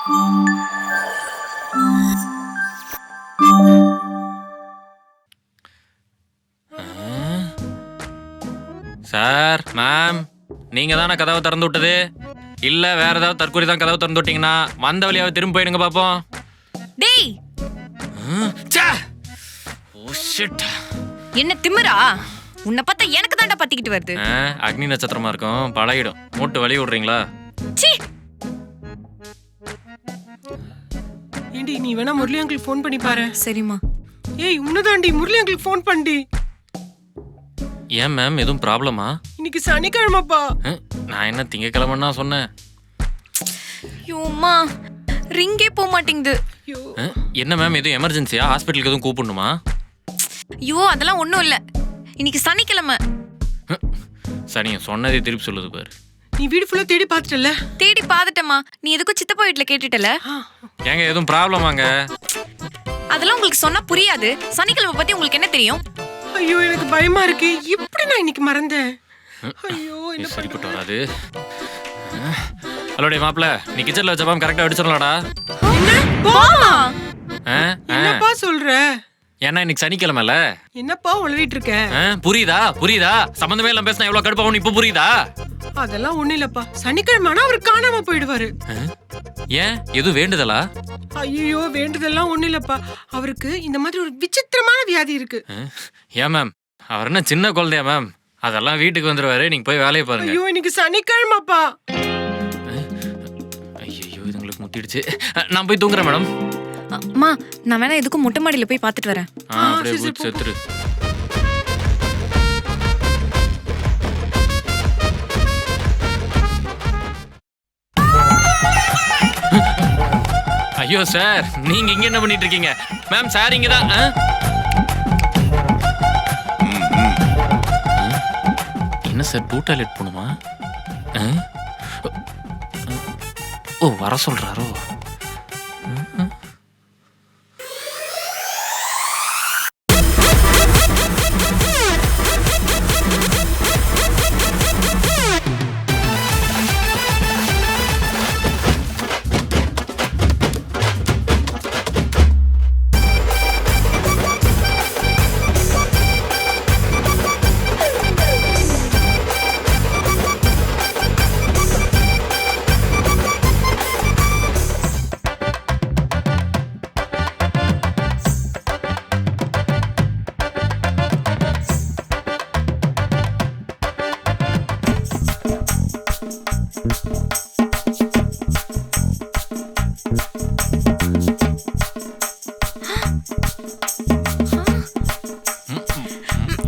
Sir, ma'am, நீங்க தானே கதவை திறந்து விட்டது? இல்ல வேற ஏதாவது தற்கொலை தான் கதவை திறந்து விட்டீங்கன்னா வந்த வழியாவது திரும்ப போயிடுங்க பாப்போம். டேய், என்ன திமிரா? உன்னை பார்த்தா எனக்கு தாண்டா பத்திக்கிட்டு வருது. அக்னி நட்சத்திரமா இருக்கும், பழகிடும். மூட்டு வலி விடுறீங்களா? ஏண்டி நீ வேணா முரளி அங்கிள் ஃபோன் பண்ணி பாரு. சரிம்மா. ஏய் உன்னதாண்டி, முரளி அங்கிள் ஃபோன் பண்ணி. ஏன் மேம், எதுவும் ப்ராப்ளமா? இன்னைக்கு சனிக்கிழமைப்பா. நான் என்ன திங்கக்கிழமைன்னா சொன்னேன்? ஐயோம்மா, ரிங்கே போக மாட்டேங்குது. என்ன மேம், எதுவும் எமர்ஜென்சியா? ஹாஸ்பிட்டலுக்கு எதுவும் கூப்பிடணுமா? ஐயோ அதெல்லாம் ஒன்றும் இல்லை, இன்னைக்கு சனிக்கிழமை. சனியை சொன்னதே திருப்பி சொல்லுது பாரு. நீ வீடு ஃபுல்லா தேடி பார்த்துட்டல? தேடி பார்த்துட்டேம்மா. நீ எதுக்கும் சித்தப்பா வீட்டில் கேட்டுட்டல? ஏங்க எதுவும் ப்ராப்ளமாங்க? அதெல்லாம் உங்களுக்கு சொன்னா புரியாது. சனிக்கிழமை பத்தி உங்களுக்கு என்ன தெரியும்? ஐயோ எனக்கு பயமா இருக்கு. எப்படி நான் இன்னைக்கு மறந்தேன்? ஐயோ என்ன சரிப்பட்டு வராது. ஹலோ டே மாப்ள, நீ கிச்சன்ல வச்ச பாம் கரெக்டா அடிச்சிடலாம்டா. பாமா? என்னப்பா சொல்ற? ஏன்னா இன்னைக்கு சனிக்கிழமைல. என்னப்பா உளறிட்டு இருக்க? புரியுதா புரியுதா? சம்பந்தமே எல்லாம் பேசினா எவ்வளவு கடுப்பாகும் இப்ப புரியுதா? அதெல்லாம் ஒண்ணு இல்லப்பா. சனிக்கிழமைனா அவர் காணாம போயிடுவாரு. ஏன், எதுவும் வேண்டுதலா? ஐயோ வேண்டுதெல்லாம் ஒண்ணு இல்லப்பா. அவருக்கு இந்த மாதிரி ஒரு விசித்திரமான வியாதி இருக்கு. ஏன் மேம், அவர் என்ன சின்ன குழந்தையா மேம்? அதெல்லாம் வீட்டுக்கு வந்துருவாரு, நீங்க போய் வேலையை பாருங்க. ஐயோ இன்னைக்கு சனிக்கிழமைப்பா. ஐயோ இதுங்களுக்கு முத்திடுச்சு. நான் போய் தூங்குறேன் மேடம். அம்மா, நான் வேணா எதுக்கும் மொட்டை மாடியில போய் பார்த்துட்டு வரேன். அப்படியே பூச்சி செத்துரு. ஐயோ சார், நீங்க இங்க என்ன பண்ணிட்டு இருக்கீங்க? மேம் சார் இங்க தான். என்ன சார், டூ டாய்லெட் போணுமா? ஓ வர சொல்றாரோ?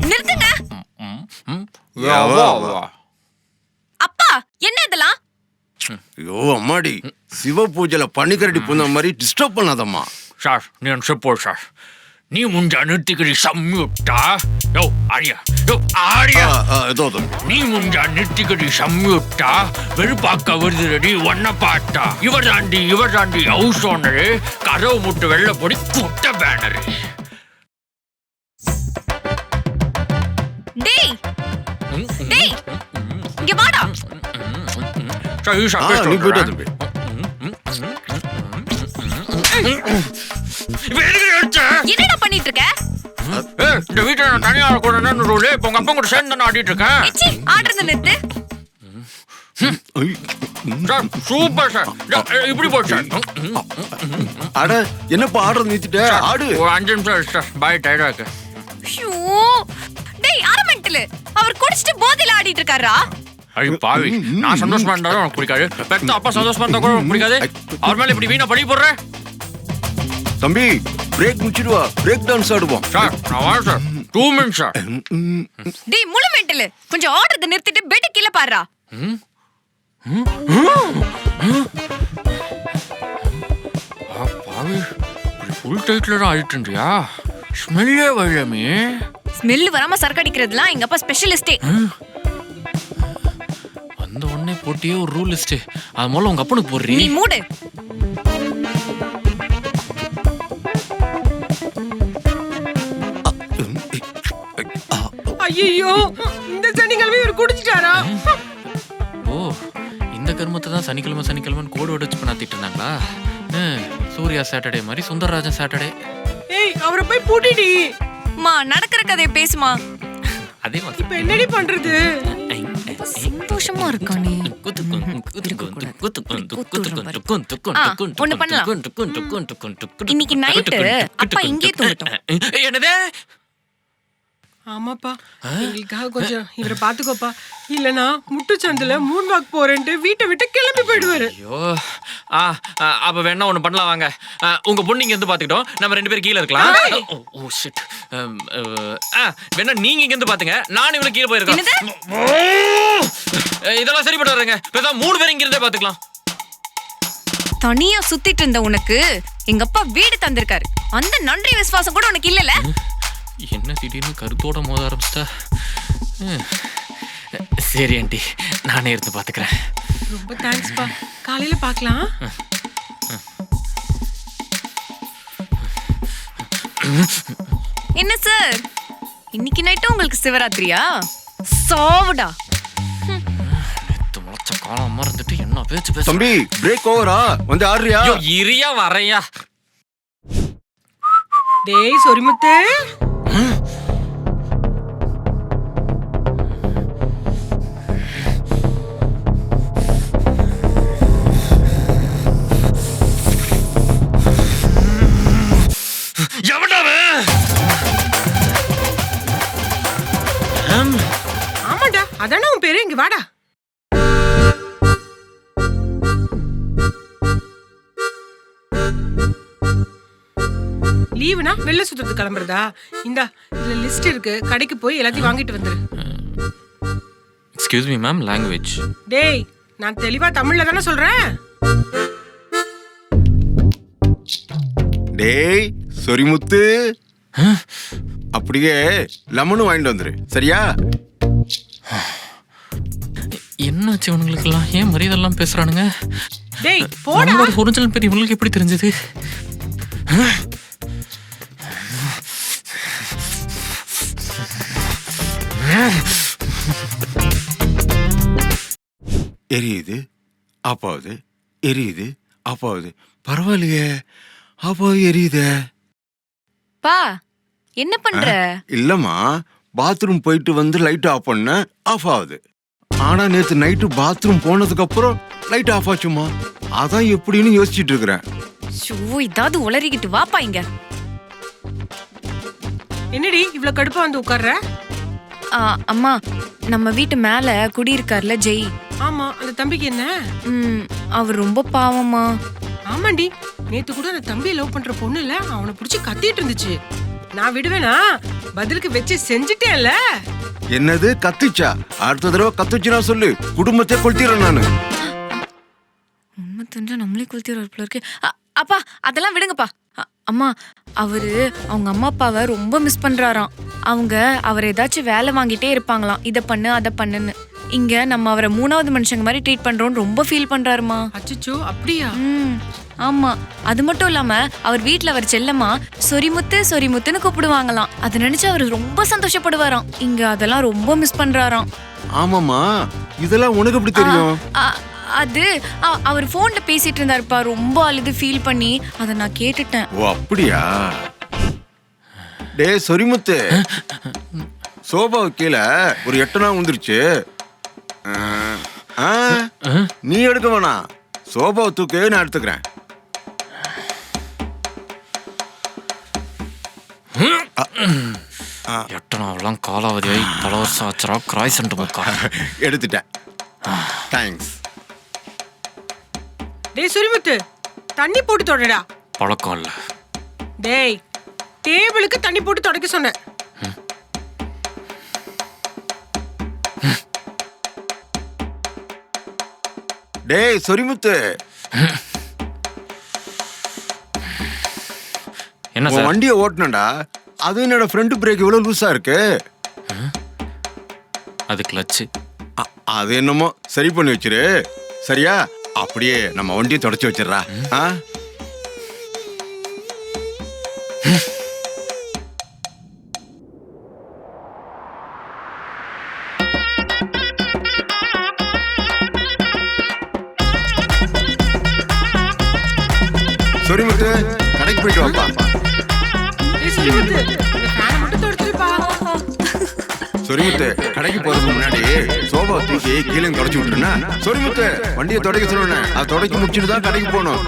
நிறுத்துங்க. அப்பா, என்ன இதெல்லாம்? ஐயோ அம்மாடி, சிவ பூஜைல பனிக்கரடி பூந்த மாதிரி டிஸ்டர்ப் பண்ணாதம்மா. சார் నేను చెప్పు సార్, నీ ముందు అన్నిటికీ సంయుక్త యో ఆర్య యో ఆర్య நீ ಮುಂಜ நித்திகடி சம்யுக்த வெறுப்பாக்க வருதுரடி ஒன்ன பாட்டா இவர் தாண்டி ஹவுஸ் ஓனரு கதவு முட்டு வெள்ளை பொடி குட்ட பேனரு. டேய் டேய், இங்க வாடா. சரி சார், நீ போய்ட்டு தம்பி. என்னடா பண்ணிட்டு இருக்க? இந்த வீட்டுல நான் தனியா இருக்கணும்னு ரூல். இப்ப உங்க அப்பா கூட சேர்ந்து நான் ஆடிட்டு இருக்கேன். ஆடுறத நிறுத்து. சார் சூப்பர் சார், இப்படி போச்சு சார். அட என்னப்பா ஆடுறது நிறுத்திட்ட? ஆடு. ஒரு 5 நிமிஷம் சார், பாய் டயர்டா இருக்கு. ஐயோ டேய், அரமெண்டல். அவர் குடிச்சிட்டு போதையில ஆடிட்டு இருக்காரா? ஐ பாவி, நான் சந்தோஷமா இருந்தாலும் உனக்கு பிடிக்காது, பெத்த அப்பா சந்தோஷமா இருந்தா கூட உனக்கு பிடிக்காது. அவர் மேல இப்படி வீணா பழி போடுற? தம்பி பிரேக் முடிச்சிடுவா, பிரேக் டான்ஸ் ஆடுவோம். சார் நான் வரேன் சார், 2 மினிட்ஸ் சார். டேய் முழு மெண்டல், கொஞ்சம் ஆடுறத நிறுத்திட்டு பெட் கீழ பாருடா. பாவி, இப்படி ஃபுல் டைட்ல தான் ஆடிட்டுறியா? ஸ்மெல்லே வரலமே. ஸ்மெல் வராம சரக்கு அடிக்கிறதுலாம் எங்க அப்பா ஸ்பெஷலிஸ்டே. வந்த உடனே போட்டியே ஒரு ரூல் லிஸ்ட். அது முதல்ல உங்க அப்பனுக்கு போடுறீ. நீ மூடு. ஐயோ இந்த சனிக்கிழமை இவர் குடிச்சிட்டாரா? ஓ இந்த கருமத்தை தான் சனிக்கிழமைன்னு கோடு உடைச்சு பண்ணாத்திட்டு இருந்தாங்களா? சூர்யா சாட்டர்டே மாதிரி சுந்தரராஜன் சாட்டர்டே. ஏய் அவரை போய் பூட்டிடி. மா நடக்கிற கதையை பேசுமா. அதே மாதிரி இப்ப என்னடி பண்றது? சந்தோஷமா இருக்கா நீ? ஒண்ணு பண்ணலாம். இன்னைக்கு நைட்டு அப்பா இங்கே தூங்கட்டும். என்னதே? ஆமாப்பா, எங்களுக்காக கொஞ்சம் இவரை பாத்துக்கோப்பா. இல்லனா முட்டுச்சந்தில மூன் வாக் போறேன்ட்டு வீட்டை விட்டு கிளம்பி போயிடுவாரு. ஐயோ, அப்ப வேணா ஒண்ணு பண்ணலாம் வாங்க. உங்க பொண்ணு இங்க இருந்து பாத்துக்கிட்டோம், நம்ம 2 பேரும் கீழ இருக்கலாம். Oh shit. வேணா நீங்க இங்க இருந்து பாத்துங்க, நான் இவள கீழ போயிருக்கேன். இதெல்லாம் சரிப்பட்டு வரேங்க. பேசாம 3 பேரும் இங்க இருந்தே பாத்துக்கலாம். தனியா சுத்திட்டு இருந்த உனக்கு எங்க அப்பா வீடு தந்திருக்காரு. அந்த நன்றி விசுவாசம் கூட உனக்கு இல்லல. என்ன திடீர்னு கருத்தோட மோத ஆரம்பிச்சிட்டா? சரி ஆண்டி, நானே இருந்து பாத்துக்கிறேன். ரொம்ப தேங்க்ஸ்ப்பா. காலையில பார்க்கலாம். என்ன சார், இன்னைக்கு நைட்டு உங்களுக்கு சிவராத்திரியா? சாவுடா. முளைச்ச காலம் மறந்துட்டு என்ன பேச்சு பேச. தம்பி பிரேக் ஓவரா? வந்து ஆடுறியா? இரியா வரையா. டேய் சொரிமுத்து, ஆமாடா அதானே உன் பேரு. இங்க வாடா. லீவுனா வெளில சுத்துறது கிளம்புறதா? இந்தா இதுல லிஸ்ட் இருக்கு, கடைக்கு போய் எல்லாத்தையும் வாங்கிட்டு வந்துரு. Excuse me ma'am, language. டேய் நான் தெளிவா தமிழ்ல தானே சொல்றேன். டேய் சொரிமுத்து, அப்படியே லெமனும் வாங்கிட்டு வந்துரு, சரியா? என்னாச்சு இவனுங்களுக்கெல்லாம்? ஏன் மரியாதைலாம் பேசுறானுங்க? டேய் போடா. ஒரிஜினல் பேர் இவங்களுக்கு எப்படி தெரிஞ்சது? எரியுது ஆப்பாவது, எரியுது ஆப்பாவது. பரவாயில்லையே, ஆப்பாவது எரியுதே. பா என்ன பண்ற? இல்லம்மா, பாத்ரூம் போயிட்டு வந்து லைட் ஆஃப் பண்ண ஆஃப் ஆகுது. ஆனா நேத்து நைட்டு பாத்ரூம் போனதுக்கு அப்புறம் லைட் ஆஃப் ஆச்சுமா. அதான் எப்படின்னு யோசிச்சுட்டு இருக்கிறேன். ஷோ, இதாவது உளறிக்கிட்டு வாப்பா இங்க. என்னடி இவ்வளவு கடுப்பா வந்து உட்கார்ற? அம்மா, நம்ம வீட்டு மேல குடியிருக்கார்ல ஜெய். ஆமா, அந்த தம்பிக்கு என்ன? அவர் ரொம்ப பாவமா. ஆமாண்டி, நேத்து கூட அந்த தம்பியை லவ் பண்ற பொண்ணு இல்ல, அவனை புடிச்சு கத்திட்டு இருந்துச்சு. நான் விடுவேனா? பதிலுக்கு வச்சு செஞ்சுட்டேன்ல. என்னது கத்துச்சா? அடுத்த தடவை கத்துச்சுனா சொல்லு, குடும்பத்தை கொளுத்திடுறேன் நானு. உண்மை தெரிஞ்சா நம்மளே கொளுத்திடுவார் போல இருக்கு. அப்பா அதெல்லாம் விடுங்கப்பா. அம்மா, அவரு அவங்க அம்மா அப்பாவை ரொம்ப மிஸ் பண்றாராம். அவங்க அவர் ஏதாச்சும் வேலை வாங்கிட்டே இருப்பாங்களாம், இதை பண்ணு அதை பண்ணுன்னு. இங்க நம்ம அவரை 3வது மனுஷங்க மாதிரி ட்ரீட் பண்றோம்னு ரொம்ப ஃபீல் பண்றாருமா. அச்சச்சோ, அப்படியா? ஆமா, அது மட்டும் இல்லாம அவர் வீட்ல அவர் செல்லம்மா சொரிமுத்து சொரிமுத்துன்னு கூப்பிடுவாங்களாம். அதை நினைச்சு அவர் ரொம்ப சந்தோஷப்படுவாராம். இங்க அதெல்லாம் ரொம்ப மிஸ் பண்றாராம். ஆமாமா, இதெல்லாம் உனக்கு எப்படி தெரியும்? அது அவர் போன்ல பேசிட்டு இருந்தாருப்பா, ரொம்ப அழுது ஃபீல் பண்ணி. அதை நான் கேட்டுட்டேன். ஓ அப்படியா? டே சொரிமுத்து, சோபா கீழே ஒரு 8 வந்துருச்சு. நீ எடுக்க வேணாம், சோபாவை தூக்கு, நான் எடுத்துக்கிறேன். எட்டனாவெல்லாம் காலாவதியாய் பல வருஷம் ஆச்சரா. கிராய் சென்ட் போக்கா எடுத்துட்டேன். தேங்க்ஸ். டேய் சொரிமுத்து, தண்ணி போட்டு தொடடா. பழக்கம் இல்ல. டேய், டேபிளுக்கு தண்ணி போட்டு தொடக்க சொன்னேன். டேய் சொரிமுத்து, என்ன சார்? வண்டியை ஓட்டணும்டா. அது என்னோட ஃப்ரண்ட் பிரேக் இவ்வளவு லூஸா இருக்கு. அது கிளட்ச். அது என்னமோ சரி பண்ணி வச்சிரு, சரியா? அப்படியே நம்ம வண்டியை தொடச்சு வச்சிடறா. சொரிமுத்து கடைக்கு போயிட்டு வாப்பா. ஏய் சொரிமுத்து இந்த ஃபேனை மட்டும் தொடச்சிருப்பா. சொரிமுத்து கடைக்கு போறதுக்கு முன்னாடி சோபா தூக்கி கீழே தொடச்சு விட்டுருனா. சொரிமுத்து வண்டியை தொடக்க சொல்லணும். அதை தொடக்கி முடிச்சுட்டு தான் கடைக்கு போகணும்.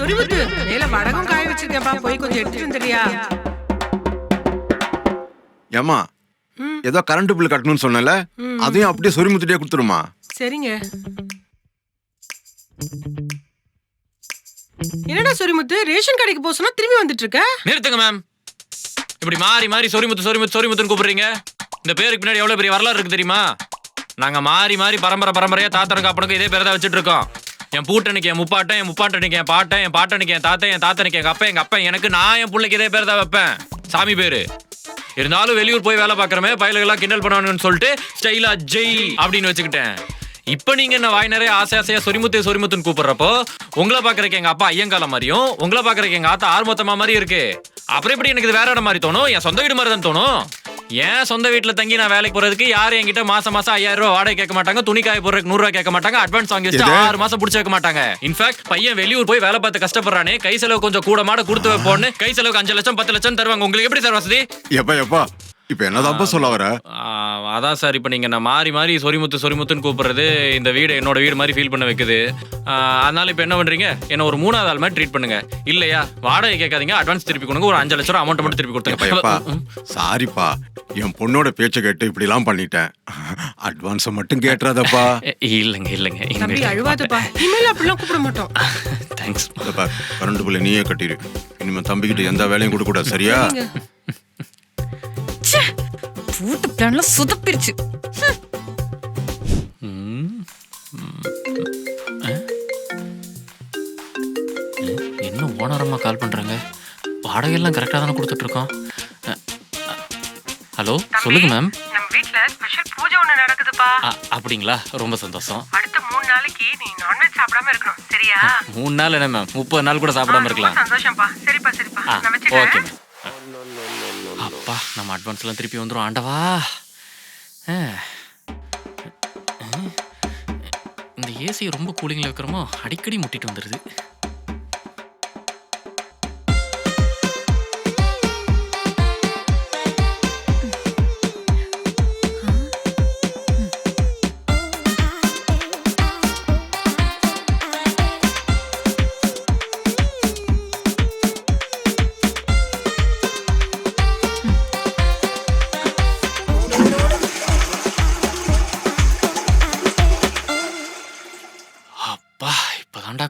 சொரிமுத்து மேல வடகம் காய வச்சிருக்கேன்ப்பா, போய் கொஞ்சம் எடுத்துட்டு வந்துறியா? ஏமா ஏதோ கரண்ட் பில் கட்டணும்னு சொன்னல, அதையும் அப்படியே சொரிமுத்துட்டே கொடுத்துருமா. சரிங்க. என்னடா சொரிமுத்து ரேஷன் கடைக்கு போக சொன்னா திரும்பி வந்துட்டு இருக்க? நிறுத்துங்க மேம். இப்படி மாறி மாறி சொரிமுத்து சொரிமுத்து சொரிமுத்துன்னு கூப்பிடுறீங்க. இந்த பேருக்கு பின்னாடி எவ்வளவு பெரிய வரலாறு இருக்கு தெரியுமா? நாங்க மாறி மாறி பரம்பரையா தாத்தனுக்கு அப்பனுக்கு இதே பேரை தான் வச்சுட்டு இருக்கோம். என் பூட்டனுக்கு என் முப்பாட்டன், என் முப்பாட்டனுக்கு என் பாட்டன், என் பாட்டனுக்கு என் தாத்தன், என் தாத்தனுக்கு எங்க அப்பா எனக்கு நான் என் பிள்ளைக்கு இதே பேர் தான் வைப்பேன், சாமி பேரு. இருந்தாலும் வெளியூர் போய் வேலை பார்க்கறமே பயலுகெல்லாம் கிண்டல் பண்ணுவானுன்னு சொல்லிட்டு ஸ்டைலா ஜெய் அப்படின்னு வச்சுக்கிட்டேன். இப்ப நீங்க என்ன வாய் நிறைய ஆசையா சொரிமுத்துன்னு கூப்பிடுறப்போ உங்களை பாக்குறதுக்கு எங்க அப்பா ஐயங்கால மாதிரியும், உங்களை பாக்குறதுக்கு எங்க ஆத்தா ஆர்மொத்தமா மாதிரி இருக்கு. அப்புறம் எப்படி எனக்கு இது வேற இடம் மாதிரி தோணும்? என் சொந்த வீடு மாதிரி தான் தோணும். ஏன் சொந்த வீட்டுல தங்கி நான் வேலைக்கு போறதுக்கு யாரும் என்கிட்ட மாசம் 5000 ரூபாய் வாடகை கேட்க மாட்டாங்க, துணி காய போறதுக்கு 100 ரூபாய் கேட்க மாட்டாங்க, அட்வான்ஸ் வாங்கி வச்சு 6 மாசம் புடிச்சு வைக்க மாட்டாங்க. இன்ஃபேக்ட் பையன் வெளியூர் போய் வேலை பார்த்து கஷ்டப்படுறானே, கை செலவு கொஞ்சம் கூட மாட கொடுத்து வைப்போன்னு கை செலவுக்கு 5 லட்சம் 10 லட்சம் தருவாங்க. உங்களுக்கு எப்படி சார் வசதி? எப்பா இப்ப என்னதான்ப்பா சொல்ல வர? அதான் சார், இப்ப நீங்க நான் மாறி மாறி சொரிமுத்துன்னு கூப்பிடுறது இந்த வீடு என்னோட வீடு மாதிரி ஃபீல் பண்ண வைக்குது. அதனால இப்ப என்ன பண்றீங்க, என்ன ஒரு 3வது ஆள் மாதிரி ட்ரீட் பண்ணுங்க. இல்லையா வாடகை கேட்காதீங்க, அட்வான்ஸ் திருப்பி கொடுங்க, ஒரு 5 லட்சம் அமௌண்ட் மட்டும் திருப்பி கொடுத்துங்க. சாரிப்பா, என் பொண்ணோட பேச்சை கேட்டு இப்படி எல்லாம் பண்ணிட்டேன். அட்வான்ஸ் மட்டும் கேட்டுறாதப்பா. இல்லங்க தம்பி அழுவாதப்பா, இனிமேல் அப்படிலாம் கூப்பிட மாட்டோம். தேங்க்ஸ். கரண்ட் பில்ல நீயே கட்டிரு. இனிமே தம்பிக்கிட்ட எந்த வேலையும் கொடுக்க கூடாது, சரியா? பூட்டு பிளான்ல சுதப்பிருச்சு. என்ன ஓனரம்மா கால் பண்றாங்க? வாடகை எல்லாம் கரெக்டா தானே கொடுத்துட்டு இருக்கோம். ஹலோ சொல்லுங்க மேம். நம்ம வீட்ல ஸ்பெஷல் பூஜை ஒண்ணு நடக்குதுப்பா. அப்படிங்களா? ரொம்ப சந்தோஷம். அடுத்த 3 நாளைக்கு நீ நான்வெஜ் சாப்பிடாம இருக்கணும், சரியா? 3 நாள் என்ன மேம், 30 நாள் கூட சாப்பிடாம இருக்கலாம். சந்தோஷம்ப்பா. சரிப்பா நான் ஓகே. வெச்சிடுறேன். அப்பா நம்ம அட்வான்ஸ் எல்லாம் திருப்பி வந்துரும். ஆண்டவா, இந்த ஏசி ரொம்ப கூலிங்ல வைக்கிறோமோ அடிக்கடி முட்டிட்டு வந்துருது.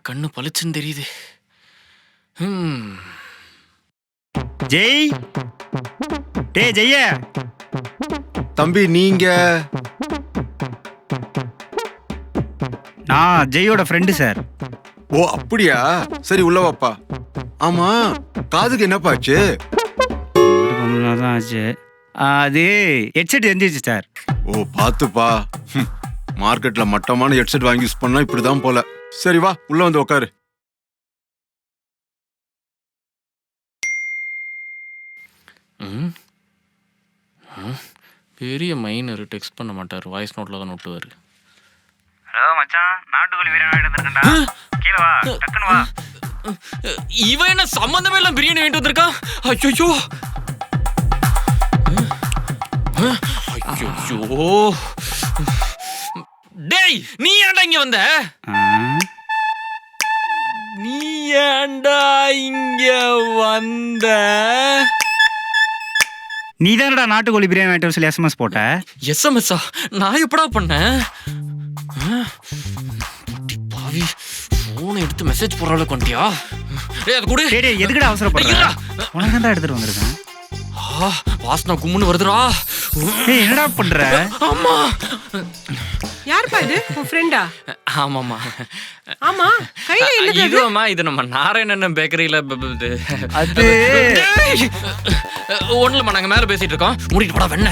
கண்ணு பளிச்சுன்னு தெரியுது. ஜெய், டேய் ஜெய்ய. தம்பி நீங்க? நான் ஜெய்யோட ஃப்ரெண்டு சார். ஓ அப்படியா, சரி உள்ள வாப்பா. ஆமா காதுக்கு என்னப்பா ஆச்சு? தான் ஆச்சு. அது ஹெட்செட் எரிஞ்சிச்சு சார். ஓ பாத்துப்பா, மார்க்கெட்ல மட்டமான ஹெட்செட் வாங்கி யூஸ் பண்ணா இப்படிதான் போல. சரி வா உள்ள வந்து உட்காரு. பெரிய மைனர் டெக்ஸ்ட் பண்ண மாட்டார், வாய்ஸ் நோட்ல தான் நோட்டுவாரு. ஹலோ மச்சான், நாட்டுக்கோழி பிரியாணி வாங்கிட்டு வந்திருக்கேன்டா. கீழ வா, டக்குனு வா. இவன் என்ன சம்பந்தமே எல்லாம் பிரியாணி வாங்கிட்டு வந்திருக்கான்? ஐயோ ஐயோ, டேய் நீ ஏன்டா இங்க வந்த? நீ ஏன்டா இங்க வந்த? நீ தானடா நாட்டுக்கோழி பிரியாணி வாங்கிட்டு சொல்லி எஸ்எம்எஸ் போட்ட. எஸ்எம்எஸ்ஸா? நான் எப்படா பண்ணேன்? பாவி, போனை எடுத்து மெசேஜ் போற அளவுக்கு வந்துட்டியா? டேய் அது கூட. டேய் எதுக்குடா அவசரப்படுற? உனக்கு தான் எடுத்துட்டு வந்திருக்கேன். வாசனா கும்முன்னு வருதுடா. டேய் என்னடா பண்ற? அம்மா யார்ப்பா இது? உன் ஃப்ரெண்டா? ஆமாமா. ஆமா கையில என்னது? இதுமா, இது நம்ம நாராயணன் பேக்கரியில அது ஒண்ணுலமா நாங்க மேல பேசிட்டு இருக்கோம். மூடிட்டு போடா வெண்ண.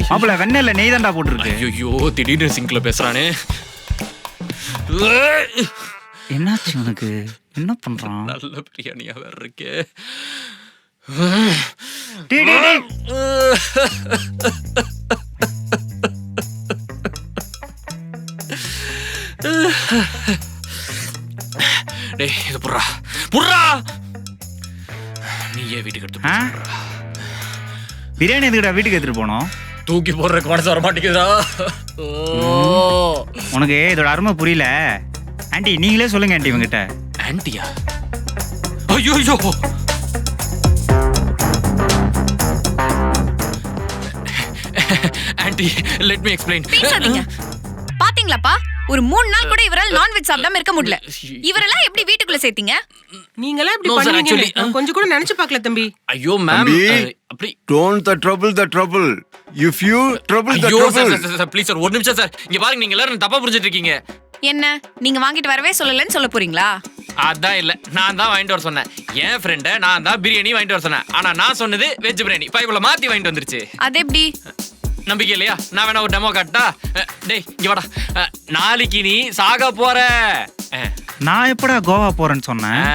மாப்பிள வெண்ணெய் இல்ல நெய் தான்டா போட்டுருக்கு. ஐயோ திடீர்னு சிங்க்ல பேசுறானே. என்னாச்சு உனக்கு? என்ன பண்றான்? நல்ல பிரியாணியா வேற இருக்கே. டேய் டேய் டேய். டேய் இது புர்ரா புர்ரா நீ ஏன் வீட்டுக்கு எடுத்து ஆ? போறா? பிரியாணி எதுக்குடா வீட்டுக்கு எடுத்துட்டு போனோம்? தூக்கி போடுறதுக்கு மனசு வர மாட்டேங்குதா? உனக்கு இதோட அருமை புரியல. ஆண்டி நீங்களே சொல்லுங்க ஆண்டி இவங்கிட்ட. ஆன்ட்டியா? ஐயோ ஐயோ ஆன்ட்டி லெட் மீ எக்ஸ்பிளைன். பேசாதீங்க. பாத்தீங்களாப்பா, ஒரு 3 நாள் கூட இவரால் நான்வெஜ் சாப்பிடாம இருக்க முடியல. இவரெல்லாம் எப்படி வீட்டுக்குள்ள சேர்த்தீங்க? நீங்களா இப்படி No, sir, பண்ணுவீங்கன்னு actually, நான் கொஞ்சம் கூட நினைச்சு பார்க்கல தம்பி. ஐயோ மேம் தம்பி. அப்படி Don't the trouble. If you trouble the ஐயோ trouble. சார் ப்ளீஸ் சார் ஒரு நிமிஷம் சார். இங்க பாருங்க நீங்க எல்லாரும் தப்பா புரிஞ்சிட்டு இருக்கீங்க. என்ன நீங்க வாங்கிட்டு வரவே சொல்லலன்னு சொல்ல போறீங்களா? அதான் இல்ல நான் தான் வாங்கிட்டு வர சொன்னேன். என் ஃப்ரெண்ட நான் தான் பிரியாணி வாங்கிட்டு வர சொன்னேன். ஆனா நான் சொன்னது வெஜ் பிரியாணி. பைபிள மாத்தி வாங்கிட்டு வந்துருச்சு. அது எப்படி? நம்பிக்கை இல்லையா? நான் வேணா ஒரு டெமோ காட்டா? டேய் இங்க வாடா. நாளைக்கு நீ சாக போற. நான் எப்படா கோவா போறேன்னு சொன்னேன்?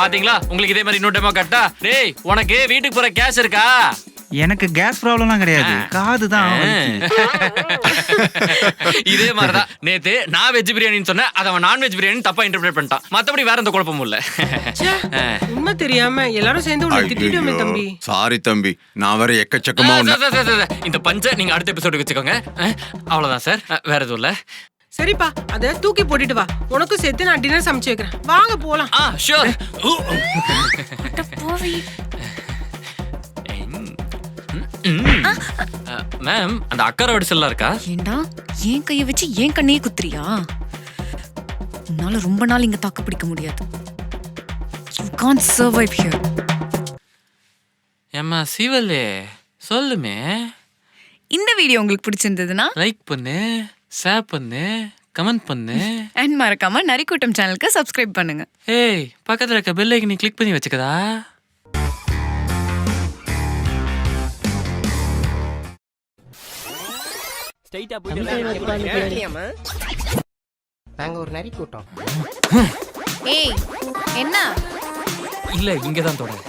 பாத்தீங்களா உங்களுக்கு இதே மாதிரி இன்னொரு டெமோ காட்டா? டேய் உனக்கு வீட்டுக்கு போற கேஷ் இருக்கா? எனக்கு கேஸ் ப்ராப்ளம்லாம் கிடையாது, காது தான். இதே மாதிரிதான் நேத்து நான் வெஜ் பிரியாணின்னு சொன்னேன், அதை அவன் நான்வெஜ் பிரியாணி தப்பா இன்டர்பிரேட் பண்ணிட்டான். மத்தபடி வேற எந்த குழப்பமும் இல்ல. ச்சே, உண்மை தெரியாம எல்லாரும் சேர்ந்து உன்னை திட்டிட்டோமே தம்பி. சாரி தம்பி, நான் வேற எக்கச்சக்கமா உன்னை- சார், இந்த பஞ்ச நீங்க அடுத்த எபிசோடுக்கு வச்சுக்கோங்க. அவ்வளவுதான் சார், வேற எதுவும் இல்ல. சரிப்பா, அத தூக்கி போட்டுட்டு வா. உனக்கும் சேர்த்து நான் டின்னர் சமைச்சு வைக்கிறேன். வாங்க போலாம். ஷூர். மேம் அந்த அக்கறை வடிசல்லாம் இருக்கா? ஏண்டா ஏன் கையை வச்சு ஏன் கண்ணையே குத்துறியா? உன்னால ரொம்ப நாள் இங்க தாக்கு பிடிக்க முடியாது. You can't survive here. ஏம்மா சிவலே சொல்லுமே. இந்த வீடியோ உங்களுக்கு பிடிச்சிருந்ததுன்னா லைக் பண்ணு, ஷேர் பண்ணு, கமெண்ட் பண்ணு. அண்ட் மறக்காம நரிக்கூட்டம் சேனலுக்கு சப்ஸ்கிரைப் பண்ணுங்க. ஏய் பக்கத்துல இருக்க பெல் ஐக்கனை கிளிக் பண்ணி வச்சுக்கதா. நாங்க ஒரு நரி கூட்டம். ஏய் என்ன? இல்ல இங்கதான் தொடரும்.